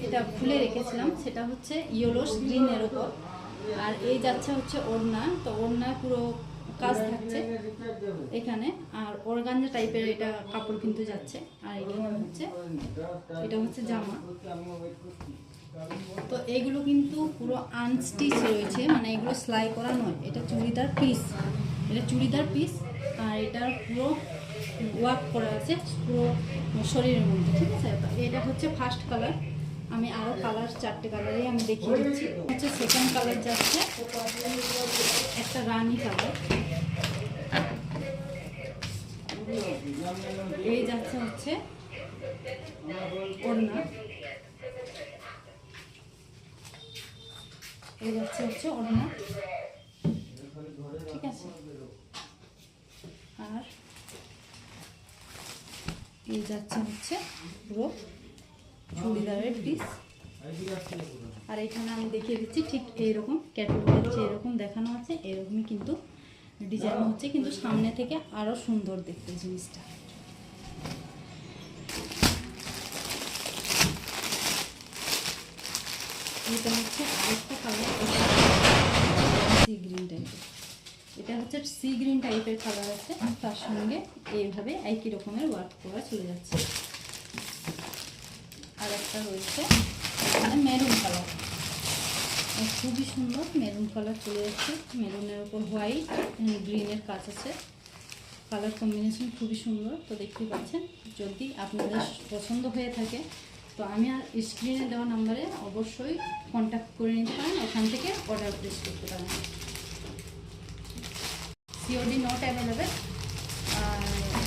এটা খুলে রেখেছিলাম, সেটা হচ্ছে ইয়েলোস গ্রিনের ওপর। আর এই যাচ্ছে হচ্ছে ওড়না, তো ওড়না পুরো কাজ থাকছে এখানে। আর অর্গানজা টাইপের এটা কাপড় কিন্তু যাচ্ছে। আর এখানে হচ্ছে এটা হচ্ছে জামা। তো এগুলো কিন্তু পুরো আনস্টিচ রয়েছে, মানে এগুলো সেলাই করা নয়, এটা চুড়িদার পিস, এটা চুড়িদার পিস। আর এটার পুরো ওয়ার্ক করা আছে পুরো শরীরের মধ্যে, ঠিক আছে। তো এটা হচ্ছে ফার্স্ট কালার। আমি আরও কালার 4টে কালারই আমি দেখিয়ে দিচ্ছি। হচ্ছে সেকেন্ড কালার যাচ্ছে একটা রানী কালার। এই যাচ্ছে হচ্ছে ওড়না, এই যাচ্ছে হচ্ছে ওড়না, ঠিক আছে। আর এই যাচ্ছে হচ্ছে পুরো চুড়িদারের পিস। আর এখানে আমি দেখিয়ে দিচ্ছি ঠিক এইরকম ক্যাটালগের যেরকম দেখানো আছে এরকমই কিন্তু ডিজাইন হচ্ছে, কিন্তু সামনে থেকে আরও সুন্দর দেখতে জিনিসটা। এটা হচ্ছে আরেকটা কালার, সি গ্রিন টাইপের। এটা হচ্ছে সি গ্রিন টাইপের কালার আছে, তার সঙ্গে এইভাবে একই রকমের ওয়ার্ক করা চলে যাচ্ছে। আর একটা রয়েছে এখানে মেরুন কালার, খুবই সুন্দর মেরুন কালার চলে যাচ্ছে। মেরুনের ওপর হোয়াইট গ্রিনের কাজ আছে, কালার কম্বিনেশন খুবই সুন্দর। তো দেখতে পাচ্ছেন, যদি আপনাদের পছন্দ হয়ে থাকে তো আমি আর স্ক্রিনে দেওয়া নাম্বারে অবশ্যই কন্ট্যাক্ট করে নিতে পারেন, ওখান থেকে অর্ডার প্লেস করতে পারেন। COD not available.